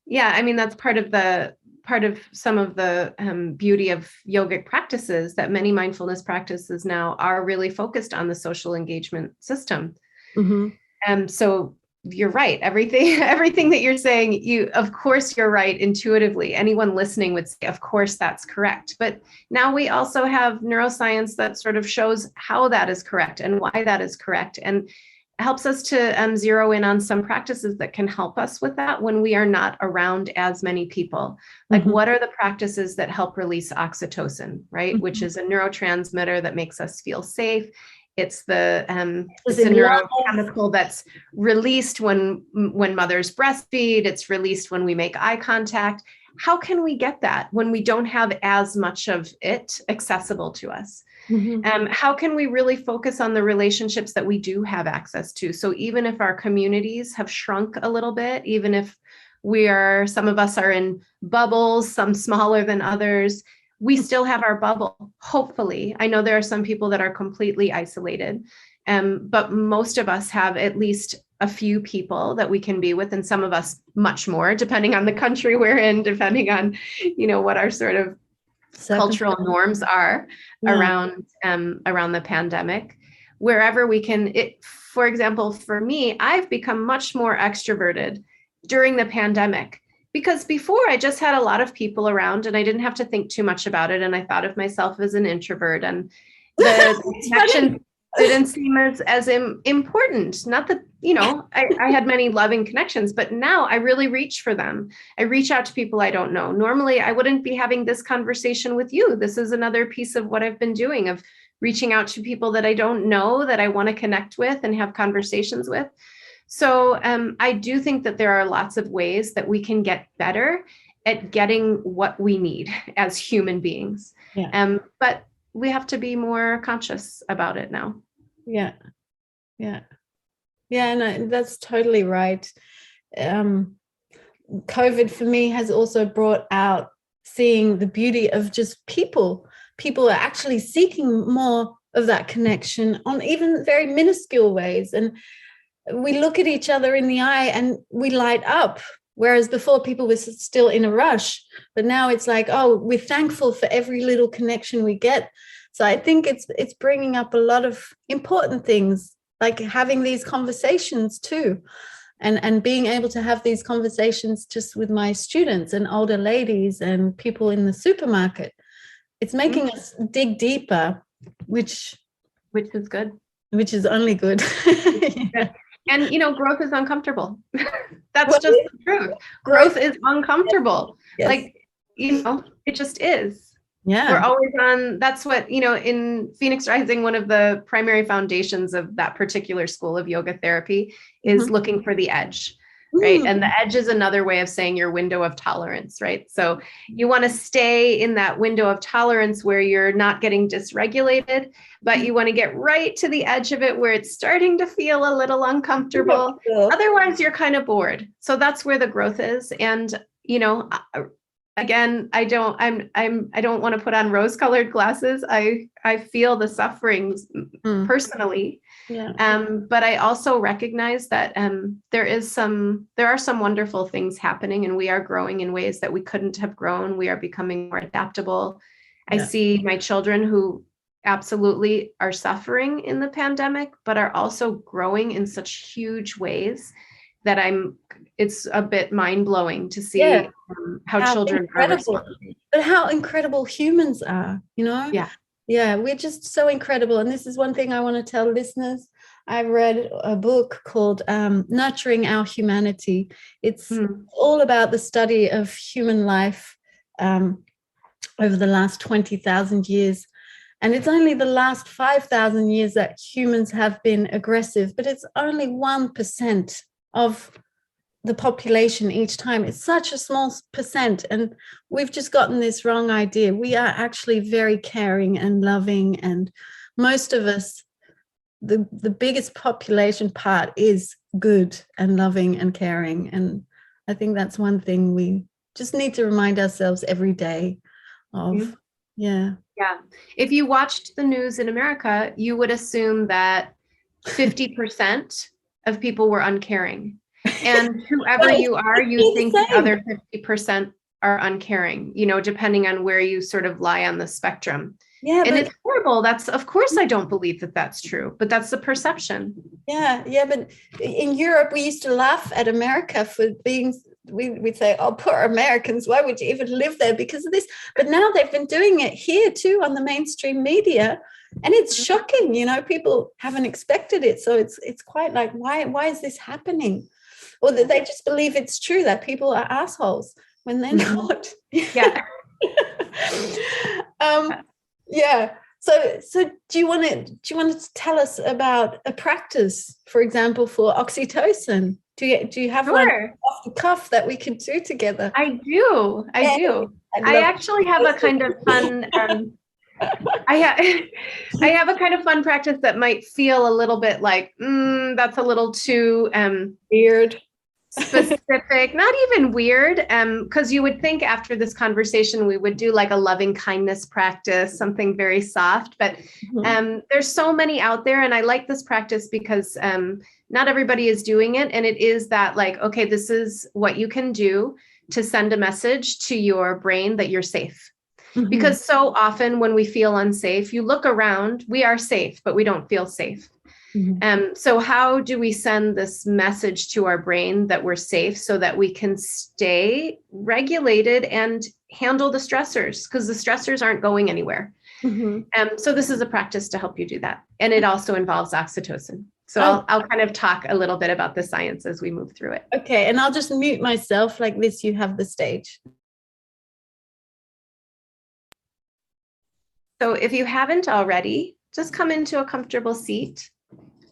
Yeah. I mean, that's part of some of the beauty of yogic practices, that many mindfulness practices now are really focused on the social engagement system. So you're right. Everything that you're saying, of course, you're right intuitively. Anyone listening would say, of course, that's correct. But now we also have neuroscience that sort of shows how that is correct and why that is correct, and helps us to zero in on some practices that can help us with that when we are not around as many people. Like, what are the practices that help release oxytocin, right? Which is a neurotransmitter that makes us feel safe. It's a neurochemical that's released when mothers breastfeed. It's released when we make eye contact. How can we get that when we don't have as much of it accessible to us? How can we really focus on the relationships that we do have access to? So even if our communities have shrunk a little bit, even if some of us are in bubbles, some smaller than others, we still have our bubble, hopefully. I know there are some people that are completely isolated, but most of us have at least a few people that we can be with, and some of us much more, depending on the country we're in, depending on, what our sort of cultural norms are around the pandemic. Wherever we can, for example, for me, I've become much more extroverted during the pandemic, because before I just had a lot of people around and I didn't have to think too much about it. And I thought of myself as an introvert, and the connection didn't seem as important. Not that, I had many loving connections, but now I really reach for them. I reach out to people I don't know. Normally, I wouldn't be having this conversation with you. This is another piece of what I've been doing, of reaching out to people that I don't know, that I want to connect with and have conversations with. So I do think that there are lots of ways that we can get better at getting what we need as human beings. But we have to be more conscious about it now. Yeah. No, that's totally right. COVID for me has also brought out seeing the beauty of just people. People are actually seeking more of that connection on even very minuscule ways. And we look at each other in the eye and we light up. Whereas before, people were still in a rush. But now it's like, oh, we're thankful for every little connection we get. So I think it's bringing up a lot of important things, like having these conversations too, and being able to have these conversations just with my students and older ladies and people in the supermarket. It's making us dig deeper, which is good. Which is only good. Yeah. And, growth is uncomfortable. That's just the truth. Growth is uncomfortable. Yes. Like, it just is. Yeah. We're always on, that's what, in Phoenix Rising, one of the primary foundations of that particular school of yoga therapy is looking for the edge, right? And the edge is another way of saying your window of tolerance, right? So you want to stay in that window of tolerance where you're not getting dysregulated, but you want to get right to the edge of it where it's starting to feel a little uncomfortable. Otherwise, you're kind of bored. So that's where the growth is. And, again, I don't want to put on rose-colored glasses. I feel the sufferings personally. Yeah. But I also recognize that there are some wonderful things happening, and we are growing in ways that we couldn't have grown. We are becoming more adaptable. I see my children who absolutely are suffering in the pandemic, but are also growing in such huge ways that it's a bit mind-blowing to see how children are responding. But how incredible humans are, you know? Yeah, we're just so incredible. And this is one thing I want to tell listeners. I read a book called Nurturing Our Humanity. It's all about the study of human life over the last 20,000 years. And it's only the last 5,000 years that humans have been aggressive, but it's only 1% of the population each time. It's such a small percent, and we've just gotten this wrong idea. We are actually very caring and loving, and most of us, the biggest population part is good and loving and caring. And I think that's one thing we just need to remind ourselves every day of. Yeah. If you watched the news in America, you would assume that 50% of people were uncaring. And whoever you are, you think the other 50% are uncaring, you know, depending on where you sort of lie on the spectrum. Yeah. And it's horrible. Of course, I don't believe that that's true, but that's the perception. Yeah. But in Europe, we used to laugh at America for being, we'd say, oh, poor Americans, why would you even live there because of this? But now they've been doing it here too on the mainstream media. And it's shocking, you know, people haven't expected it. So it's quite like, why is this happening? Or that they just believe it's true that people are assholes when they're not. Yeah. So do you want to tell us about a practice, for example, for oxytocin? Do you have one off the cuff that we can do together? I do. I actually have a kind of fun. I have a kind of fun practice that might feel a little bit like that's a little too weird. Specific, not even weird, because you would think after this conversation we would do like a loving kindness practice, something very soft, but there's so many out there, and I like this practice because not everybody is doing it, and it is that like, okay, this is what you can do to send a message to your brain that you're safe. Because so often when we feel unsafe, you look around, we are safe, but we don't feel safe. So how do we send this message to our brain that we're safe so that we can stay regulated and handle the stressors? Because the stressors aren't going anywhere. So this is a practice to help you do that. And it also involves oxytocin. So I'll kind of talk a little bit about the science as we move through it. Okay. And I'll just mute myself like this. You have the stage. So if you haven't already, just come into a comfortable seat.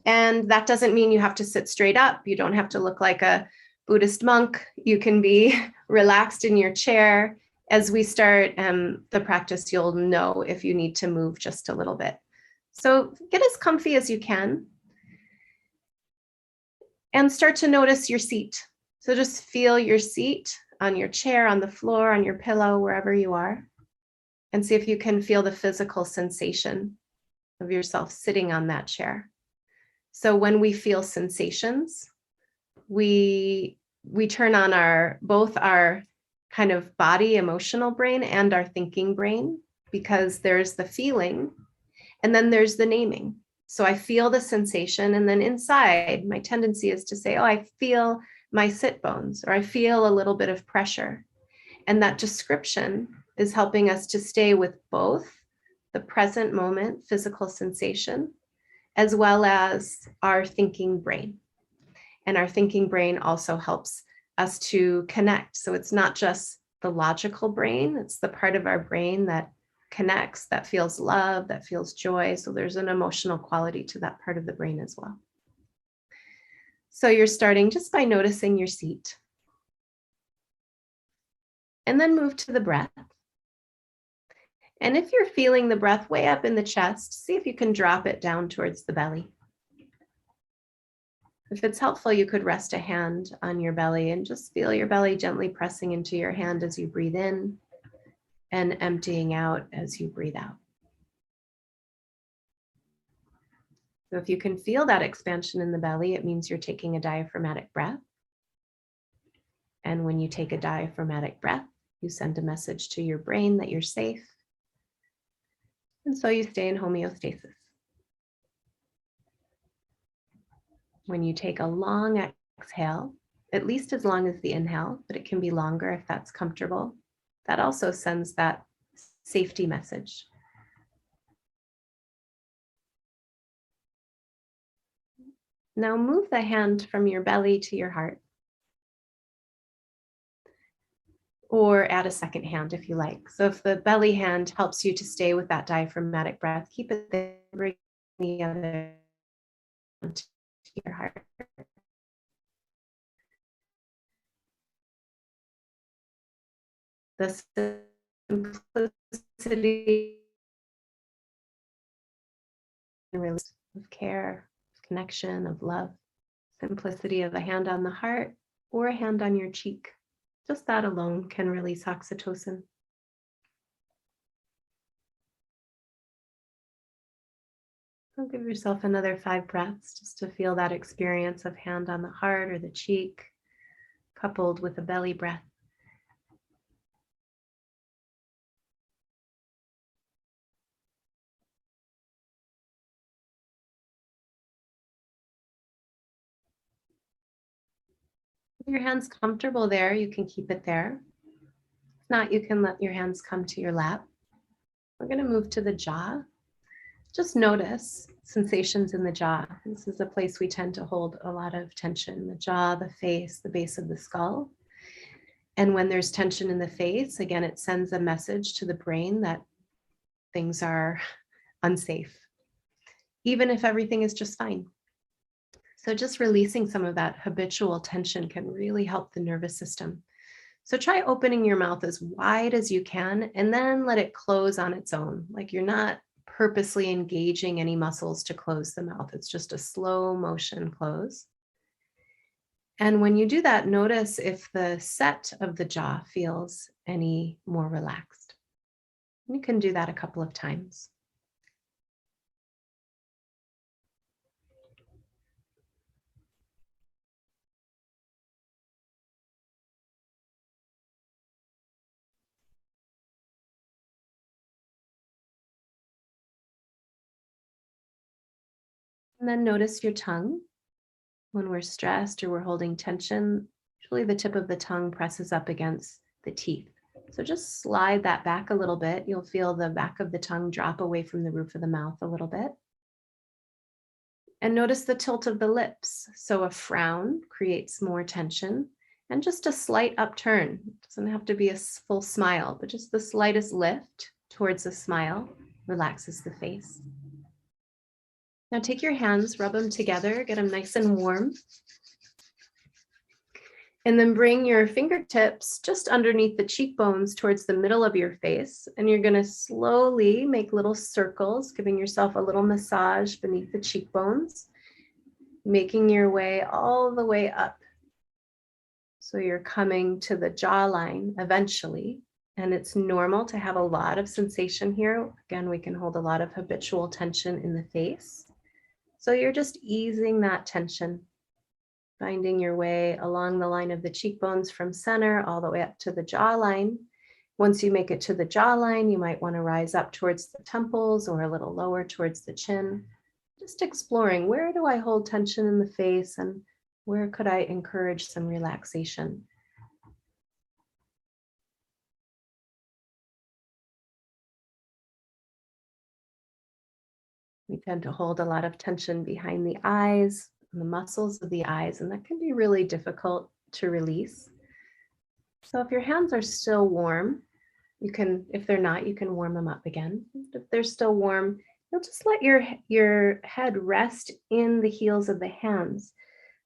And that doesn't mean you have to sit straight up. You don't have to look like a Buddhist monk. You can be relaxed in your chair. As we start the practice, you'll know if you need to move just a little bit. So get as comfy as you can. And start to notice your seat. So just feel your seat on your chair, on the floor, on your pillow, wherever you are. And see if you can feel the physical sensation of yourself sitting on that chair. So when we feel sensations, we turn on both our kind of body emotional brain and our thinking brain, because there's the feeling and then there's the naming. So I feel the sensation, and then inside my tendency is to say, oh, I feel my sit bones, or I feel a little bit of pressure. And that description is helping us to stay with both the present moment physical sensation as well as our thinking brain. And our thinking brain also helps us to connect. So it's not just the logical brain, it's the part of our brain that connects, that feels love, that feels joy. So there's an emotional quality to that part of the brain as well. So you're starting just by noticing your seat. And then move to the breath. And if you're feeling the breath way up in the chest, see if you can drop it down towards the belly. If it's helpful, you could rest a hand on your belly and just feel your belly gently pressing into your hand as you breathe in and emptying out as you breathe out. So if you can feel that expansion in the belly, it means you're taking a diaphragmatic breath. And when you take a diaphragmatic breath, you send a message to your brain that you're safe. And so you stay in homeostasis. When you take a long exhale, at least as long as the inhale, but it can be longer if that's comfortable, that also sends that safety message. Now move the hand from your belly to your heart. Or add a second hand if you like. So if the belly hand helps you to stay with that diaphragmatic breath, keep it there, bring the other hand to your heart. The simplicity and release of care, of connection, of love, simplicity of a hand on the heart or a hand on your cheek. Just that alone can release oxytocin. So give yourself another 5 breaths just to feel that experience of hand on the heart or the cheek, coupled with a belly breath. If your hand's comfortable there, you can keep it there. If not, you can let your hands come to your lap. We're going to move to the jaw. Just notice sensations in the jaw. This is a place we tend to hold a lot of tension, the jaw, the face, the base of the skull. And when there's tension in the face, again, it sends a message to the brain that things are unsafe, even if everything is just fine. So just releasing some of that habitual tension can really help the nervous system. So try opening your mouth as wide as you can and then let it close on its own. Like you're not purposely engaging any muscles to close the mouth. It's just a slow motion close. And when you do that, notice if the set of the jaw feels any more relaxed. You can do that a couple of times. And then notice your tongue. When we're stressed or we're holding tension, usually the tip of the tongue presses up against the teeth. So just slide that back a little bit. You'll feel the back of the tongue drop away from the roof of the mouth a little bit. And notice the tilt of the lips. So a frown creates more tension, and just a slight upturn. It doesn't have to be a full smile, but just the slightest lift towards a smile relaxes the face. Now take your hands, rub them together, get them nice and warm. And then bring your fingertips just underneath the cheekbones towards the middle of your face. And you're going to slowly make little circles, giving yourself a little massage beneath the cheekbones, making your way all the way up. So you're coming to the jawline eventually. And it's normal to have a lot of sensation here. Again, we can hold a lot of habitual tension in the face. So you're just easing that tension, finding your way along the line of the cheekbones from center all the way up to the jawline. Once you make it to the jawline, you might want to rise up towards the temples or a little lower towards the chin. Just exploring, where do I hold tension in the face and where could I encourage some relaxation? We tend to hold a lot of tension behind the eyes, and the muscles of the eyes, and that can be really difficult to release. So if your hands are still warm, you can, if they're not, you can warm them up again. If they're still warm, you'll just let your head rest in the heels of the hands.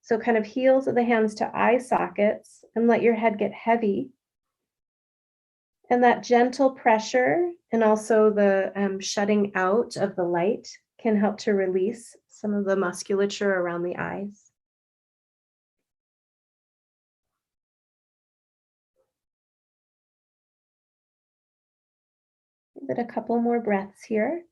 So kind of heels of the hands to eye sockets, and let your head get heavy. And that gentle pressure and also the shutting out of the light can help to release some of the musculature around the eyes. it a couple more breaths here.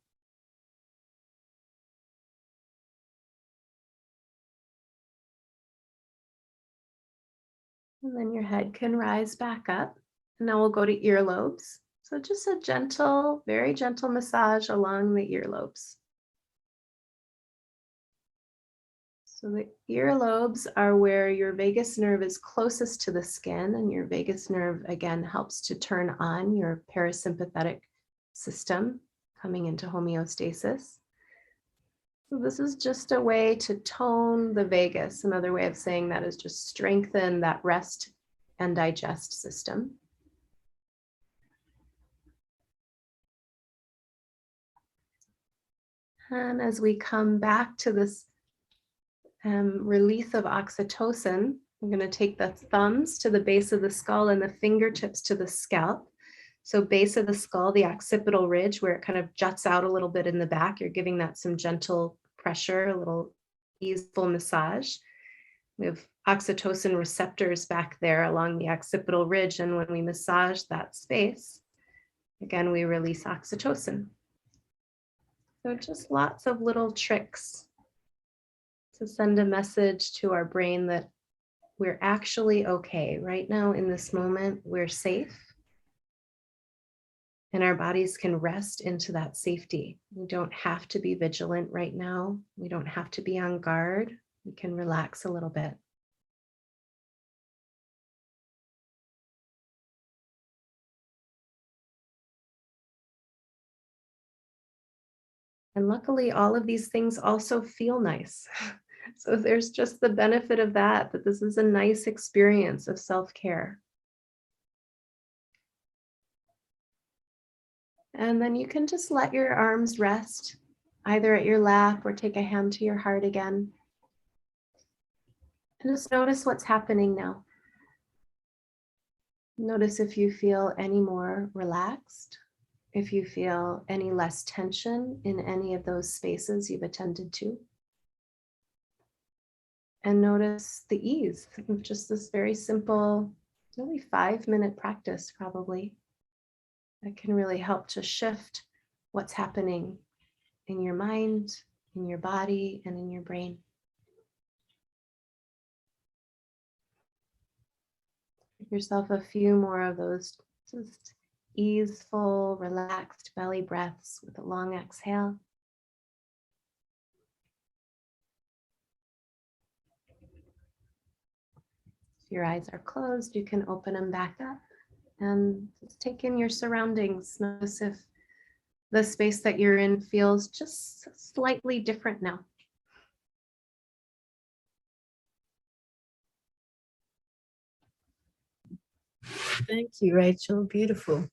And then your head can rise back up. And now we'll go to earlobes. So just a gentle, very gentle massage along the earlobes. So the earlobes are where your vagus nerve is closest to the skin, and your vagus nerve, again, helps to turn on your parasympathetic system, coming into homeostasis. So this is just a way to tone the vagus. Another way of saying that is just strengthen that rest and digest system. And as we come back to this release of oxytocin, I'm going to take the thumbs to the base of the skull and the fingertips to the scalp. So base of the skull, the occipital ridge, where it kind of juts out a little bit in the back, you're giving that some gentle pressure, a little easeful massage. We have oxytocin receptors back there along the occipital ridge, and when we massage that space, again, we release oxytocin. So just lots of little tricks to send a message to our brain that we're actually okay. Right now, in this moment, we're safe. And our bodies can rest into that safety. We don't have to be vigilant right now. We don't have to be on guard. We can relax a little bit. And luckily, all of these things also feel nice. So there's just the benefit of that this is a nice experience of self-care. And then you can just let your arms rest, either at your lap or take a hand to your heart again. And just notice what's happening now. Notice if you feel any more relaxed, if you feel any less tension in any of those spaces you've attended to. And notice the ease of just this very simple, really 5-minute practice probably. That can really help to shift what's happening in your mind, in your body, and in your brain. Give yourself a few more of those just easeful, relaxed belly breaths with a long exhale. If your eyes are closed, you can open them back up and just take in your surroundings. Notice if the space that you're in feels just slightly different now. Thank you, Rachel. Beautiful.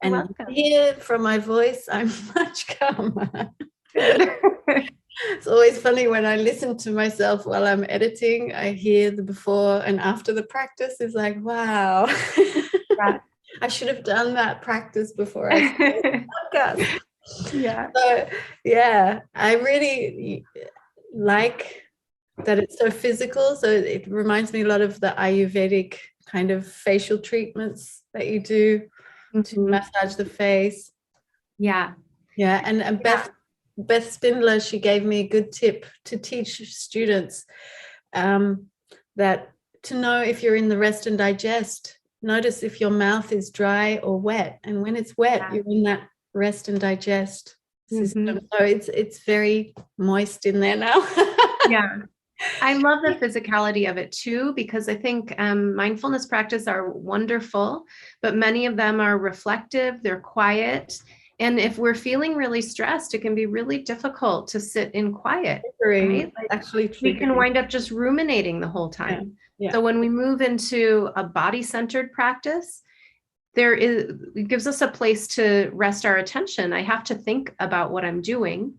And welcome. Here from my voice, I'm much calmer. It's always funny when I listen to myself while I'm editing, I hear the before and after the practice. It's like, wow. Yeah. I should have done that practice before I started the podcast. Yeah. So, yeah, I really like that it's so physical. So it reminds me a lot of the Ayurvedic kind of facial treatments that you do to massage the face. Yeah. Yeah. And Beth Spindler, she gave me a good tip to teach students that to know if you're in the rest and digest. Notice if your mouth is dry or wet. And when it's wet, you're in that rest and digest system. So it's very moist in there now. Yeah. I love the physicality of it too, because I think mindfulness practice are wonderful, but many of them are reflective, they're quiet. And if we're feeling really stressed, it can be really difficult to sit in quiet, right? Like, actually, we can wind up just ruminating the whole time. Yeah. So when we move into a body-centered practice, it gives us a place to rest our attention. I have to think about what I'm doing.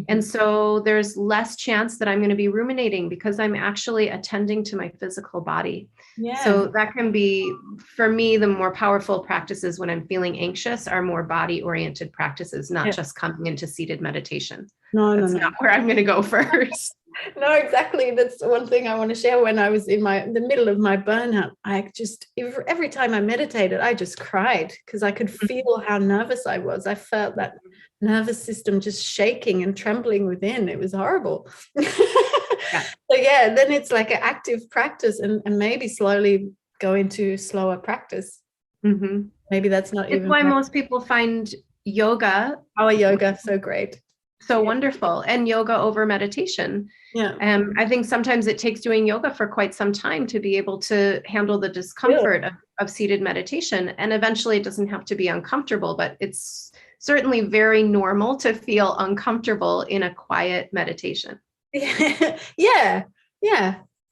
And so there's less chance that I'm going to be ruminating because I'm actually attending to my physical body. Yeah. So that can be, for me, the more powerful practices when I'm feeling anxious are more body-oriented practices, not just coming into seated meditation. That's not where I'm going to go first. No, exactly. That's one thing I want to share. When I was in the middle of my burnout, I just, every time I meditated, I just cried because I could feel how nervous I was. I felt that nervous system just shaking and trembling within. It was horrible. Yeah. So yeah, then it's like an active practice, and maybe slowly go into slower practice. Mm-hmm. Maybe that's not It's even why most people find yoga, our yoga so great. so wonderful, and yoga over meditation. Yeah. I think sometimes it takes doing yoga for quite some time to be able to handle the discomfort of seated meditation. And eventually it doesn't have to be uncomfortable, but it's certainly very normal to feel uncomfortable in a quiet meditation. Yeah.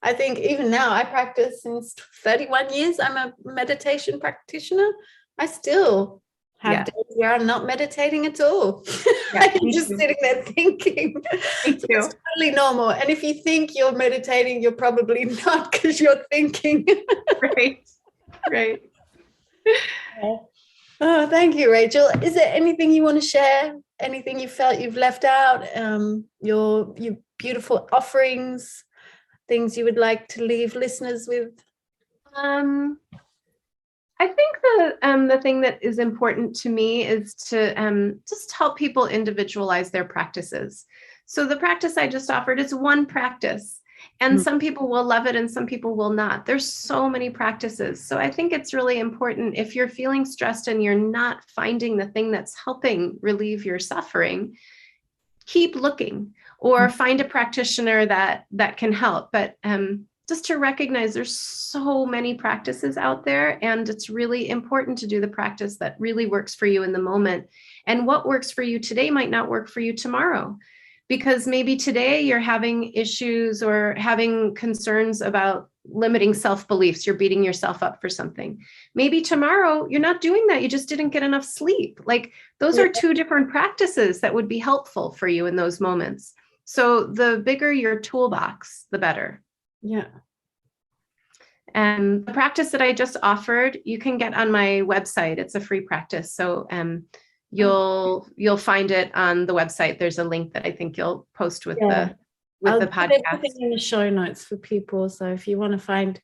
I think even now, I practice since 31 years. I'm a meditation practitioner. I still have days where I'm not meditating at all. I'm just sitting there thinking. Me too. It's totally normal. And if you think you're meditating, you're probably not, because you're thinking. Right. Oh, thank you, Rachel. Is there anything you want to share? Anything you felt you've left out? Your beautiful offerings, things you would like to leave listeners with? I think the thing that is important to me is to just help people individualize their practices. So the practice I just offered is one practice, and some people will love it and some people will not. There's so many practices. So I think it's really important, if you're feeling stressed and you're not finding the thing that's helping relieve your suffering, keep looking, or find a practitioner that can help. But just to recognize there's so many practices out there, and it's really important to do the practice that really works for you in the moment. And what works for you today might not work for you tomorrow, because maybe today you're having issues or having concerns about limiting self-beliefs. You're beating yourself up for something. Maybe tomorrow you're not doing that. You just didn't get enough sleep. Like, those are two different practices that would be helpful for you in those moments. So the bigger your toolbox, the better. Yeah. And the practice that I just offered, you can get on my website. It's a free practice. So you'll find it on the website. There's a link that I think you'll post with the podcast. I'll put everything in the show notes for people. So if you want to find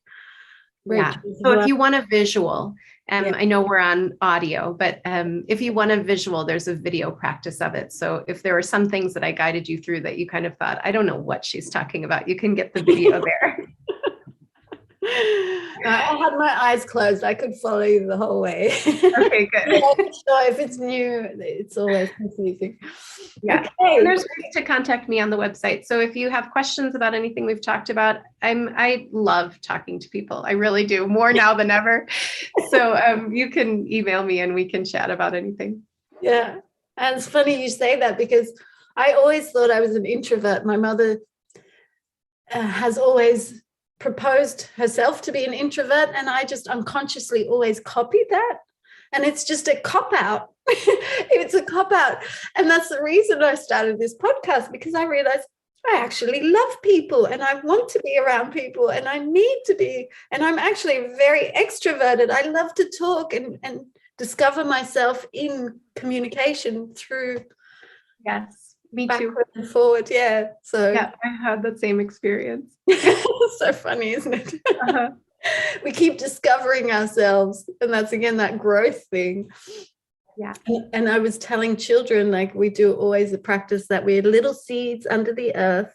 Rachel, so if you want a visual, I know we're on audio, but if you want a visual, there's a video practice of it. So if there are some things that I guided you through that you kind of thought, I don't know what she's talking about, you can get the video there. I had my eyes closed. I could follow you the whole way. Okay, good. So if it's new, it's always confusing. Yeah. Okay. And there's ways to contact me on the website. So if you have questions about anything we've talked about, I love talking to people. I really do, more now than ever. So you can email me and we can chat about anything. Yeah. And it's funny you say that, because I always thought I was an introvert. My mother has always proposed herself to be an introvert, and I just unconsciously always copied that. And it's just a cop-out. It's a cop-out. And that's the reason I started this podcast, because I realized I actually love people and I want to be around people and I need to be. And I'm actually very extroverted. I love to talk and discover myself in communication through. Yes. Me backward too. and forward, yeah. So yeah, I had that same experience. So funny, isn't it? Uh-huh. We keep discovering ourselves, and that's again that growth thing. Yeah. And I was telling children, like, we do always a practice that we're little seeds under the earth,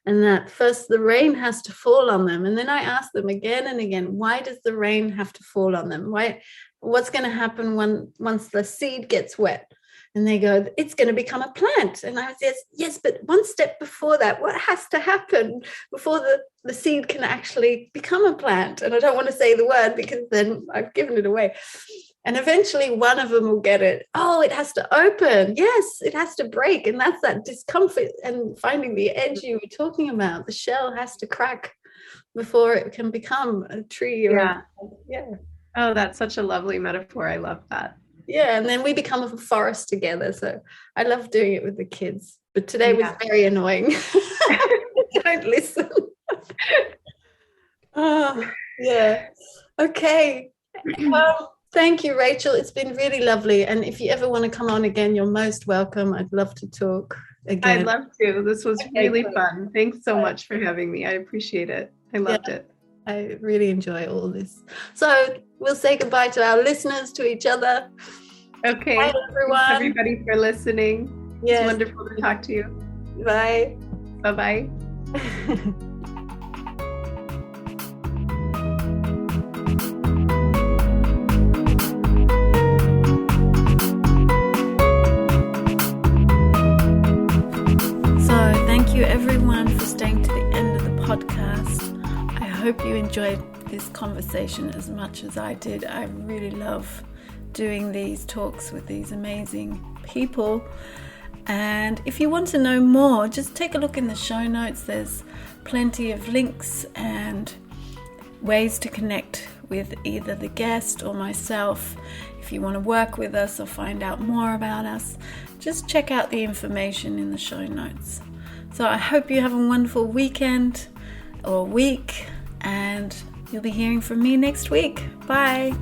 and that first the rain has to fall on them, and then I ask them again and again, why does the rain have to fall on them? What's going to happen once the seed gets wet? And they go, it's going to become a plant. And I was, yes, but one step before that, what has to happen before the seed can actually become a plant? And I don't want to say the word because then I've given it away. And eventually one of them will get it. Oh, it has to open. Yes, it has to break. And that's that discomfort and finding the edge you were talking about. The shell has to crack before it can become a tree. Yeah. Oh, that's such a lovely metaphor. I love that. Yeah, and then we become a forest together. So I love doing it with the kids. But today was very annoying. Don't listen. Oh, yeah. Okay. Thank you, Rachel. It's been really lovely. And if you ever want to come on again, you're most welcome. I'd love to talk again. I'd love to. This was really fun. Thanks so much for having me. I appreciate it. I loved it. I really enjoy all this. So we'll say goodbye to our listeners, to each other. Okay. Bye, everyone. Thanks everybody for listening. Yes. It's wonderful to talk to you. Bye. Bye-bye. Thank you everyone for staying to the end of the podcast. I hope you enjoyed this conversation as much as I did. I really love doing these talks with these amazing people. And if you want to know more, just take a look in the show notes. There's plenty of links and ways to connect with either the guest or myself. If you want to work with us or find out more about us, just check out the information in the show notes. So I hope you have a wonderful weekend or week, and you'll be hearing from me next week. Bye.